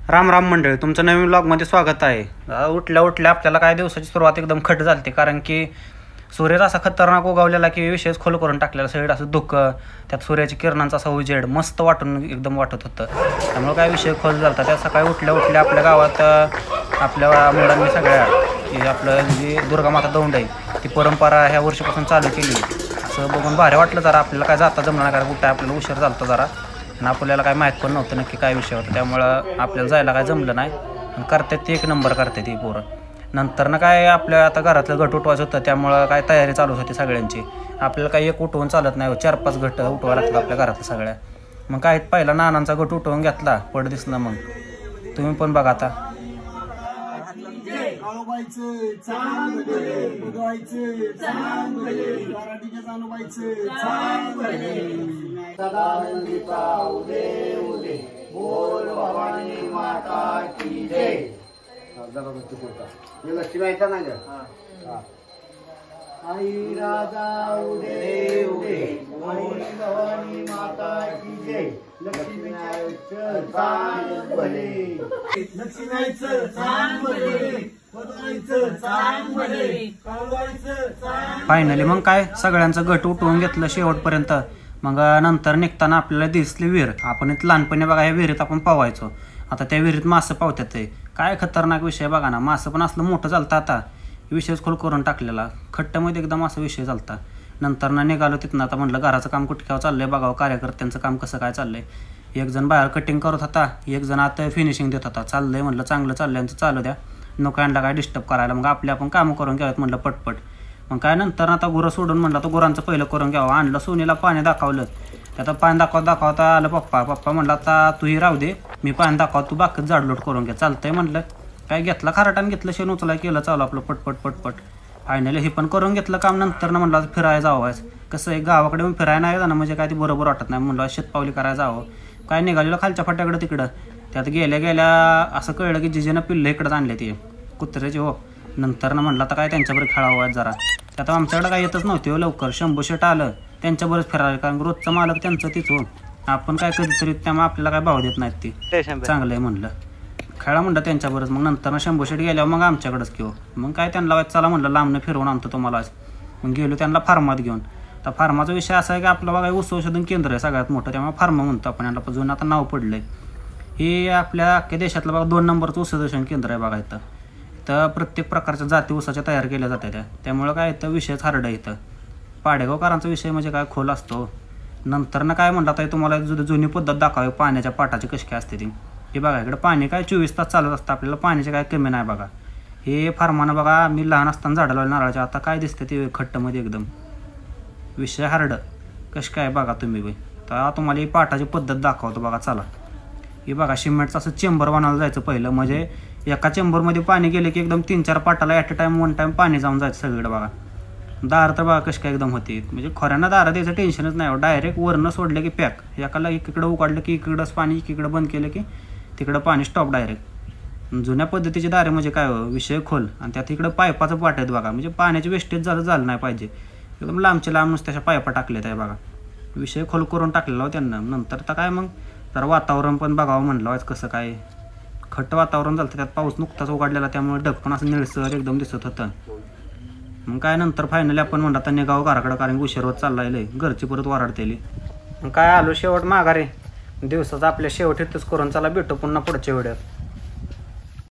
राम राम मंडळी, तुमचं नवीन व्लॉगमध्ये स्वागत आहे. उठल्या उठल्या आपल्याला काय दिवसाची सुरुवात एकदम खट झाली, कारण की सूर्य असा खतरनाक उगवलेला की विशेष खोल करून टाकलेला. सगळं असं धुकं, त्यात सूर्याच्या किरणांचा असा उजेड मस्त एकदम वाटत होतं. त्यामुळे काय विषय खोल झाला. त्या सकाळी उठल्या उठल्या आपल्या गावात आपल्या मुलांनी सगळ्या की आपलं जी दुर्गामाता दौंड आहे ती परंपरा ह्या वर्षीपासून चालू केली. असं बघून भारी वाटलं. जरा आपल्याला काय जाता जमलं नाही, कारण कुठं आपल्याला उशीर झाला होता जरा, आणि आपल्याला काय माहीत पण नव्हतं नक्की काय विषय होता. त्यामुळं आपल्याला जायला काय जमलं नाही. करतात ते एक नंबर करते ती पोरं. नंतर ना काय आपल्या आता घरातलं गट उठवायचं होतं, त्यामुळं काय तयारी चालूच होती सगळ्यांची. आपल्याला काही एक उठवून चालत नाही, 4-5 गट उठवायला लागतात आपल्या घरातल्या सगळ्या. मग काय पहिला नानांचा गट उठवून घेतला, पड दिसणं. मग तुम्ही पण बघा आता. लक्ष्मीचा ना ग आई राजा उदे उदे भवानी माता की जय. लक्ष्मीचं चांग भले, लक्ष्मीचं चांग भले, पदवायचं चांग भले, काववायचं चांग. फायनली मग काय सगळ्यांचं गट उठवून घेतलं शेवटपर्यंत. मग नंतर निघताना आपल्याला दिसली विहीर. आपण इथं लहानपणी बघा ह्या विहिरीत आपण पावायचो. आता त्या विहिरीत मासं पावतात. ते काय खतरनाक विषय बघा ना. मासं पण असलं मोठं चालतं. आता विषयच खोल करून टाकलेला, खट्ट्यामध्ये एकदम असा विषय चालता. नंतर ना निघालो तिथनं. आता म्हटलं घराचं काम कुठक्यावर चाललंय बघावं, कार्यकर्त्यांचं काम कसं काय चाललंय. एक जण बाहेर कटिंग करत होता, एक जण आता फिनिशिंग देत होता. चाललंय म्हटलं चांगलं चाललंय, यांचं चालू द्या, नको यांना काय डिस्टर्ब करायला. मग आपले आपण कामं करून घ्यावेत म्हटलं पटपट. मग काय नंतर आता गुरं सोडून म्हटलं तर गुरांचं पहिलं करून घ्यावं. आणलं सोनीला पाणी दाखवलं. आता पाणी दाखवता आलं पप्पा म्हटलं आता तूही राहू दे, मी पाणी दाखवतो, तू बाकीच जाडलोट करून घ्या. चालतंय म्हटलं. काय घेतला खराटान, घेतलं शेण उचलाय, केलं चालू आपलं पटपट. फायनली हे पण करून घेतलं काम. नंतर ना म्हटलं फिरायला जावं. कसं आहे गावाकडे पण फिरायला नाही जाणं म्हणजे काय ते बरोबर वाटत नाही. म्हटलं शेतपावली करायला जावं. काय निघालेलं खालच्या फाट्याकडं तिकडं. त्यात गेल्या असं कळलं की जिजेनं पिल्लं इकडंच आणले ते कुत्र्याचे. हो, नंतर ना म्हटलं आता काय त्यांच्याबरोबर खेळावं जरा. त्यात आमच्याकडं काय येतच नव्हते हो लवकर. शंभू शेट आलं त्यांच्याबरोबर फिरायला, कारण रोजचं मालक त्यांचं तीच हो. आपण काय कधीतरी, त्यामुळे आपल्याला काय भाव देत नाहीत ते. चांगलं आहे म्हणलं खेळा म्हणलं त्यांच्याबरोबर. मग नंतर ना शंभू शेट गेल्यावर मग आमच्याकडंच घेऊ. मग काय त्यांना चला म्हणलं लांबनं फिरवून आणतो तुम्हाला. मग गेलो त्यांना फार्मात घेऊन. तर फार्माचा विषय असा आहे की आपलं बघा ऊस संशोधन केंद्र आहे सगळ्यात मोठं, त्यामुळे फार्मा म्हणतो आपण यांना. जुनं आता नाव पडलं आहे. हे आपल्या अख्ख्या देशातलं बघा 2 नंबरचं ऊस संशोधन केंद्र आहे बघा इथं. तर प्रत्येक प्रकारच्या जाती ऊसाच्या तयार केल्या जातात त्यामुळं काय इथं विषयच हार्ड आहे. इथं पाडेगावकरांचा विषय म्हणजे काय खोल असतो. नंतर ना काय म्हणतात आहे तुम्हाला जुनी पद्धत दाखवावी पाण्याच्या पाटाची कशी काय असते ती. हे बघा इकडे पाणी काय 24 तास चालत असतं. आपल्याला पाण्याचे काय कमी नाही बघा. हे फार्मानं बघा मी लहान असताना झाडं लावले नारळाच्या. आता काय दिसतं ते खट्टमध्ये एकदम विषय हार्ड कशी काय बघा तुम्ही बाई. तर तुम्हाला ही पाटाची पद्धत दाखवतो बघा चला. हे बघा सिमेंटचं असं चेंबर बनवायला जायचं पहिलं. म्हणजे एका चेंबरमध्ये पाणी गेले की एकदम 3-4 पाटाला ॲट अ टाईम 1 टाईम पाणी जाऊन जायचं सगळीकडे बघा. दार तर बघा कशी काय एकदम होती. म्हणजे खोऱ्यांना दारं द्यायचं टेन्शनच नाही. डायरेक्ट वरनं सोडलं की पॅक. एकाला एकीकडं उकाडलं की इकडंच पाणी, एकीकडं बंद केलं की तिकडं पाणी स्टॉप डायरेक्ट. जुन्या पद्धतीचे दारे म्हणजे काय विषय खोल. आणि त्यात इकडं पायपाचं पाट आहेत बघा. म्हणजे पाण्याची वेस्टेज झालं नाही पाहिजे. एकदम लांबच्या लांब नुसत्या पायपा टाकलेत आहे बघा. विषय खोल करून टाकलेला हो त्यांना. नंतर तर काय मग जरा वातावरण पण बघावं म्हणलं कसं काय खट्ट वातावरण झालं. त्यात पाऊस नुकताच उघडलेला, त्यामुळे ढग पण असं निळसर एकदम दिसत होतं. मग काय नंतर फायनली आपण म्हणलं आता निघावं घराकडं, कारण उशीर होत चाललाय, घरची परत वराडतेली. मग काय आलो शेवट माघारी. दिवसाचा आपल्या शेवट इथंच करून चला भेटू पुन्हा पुढच्या व्हिडिओत.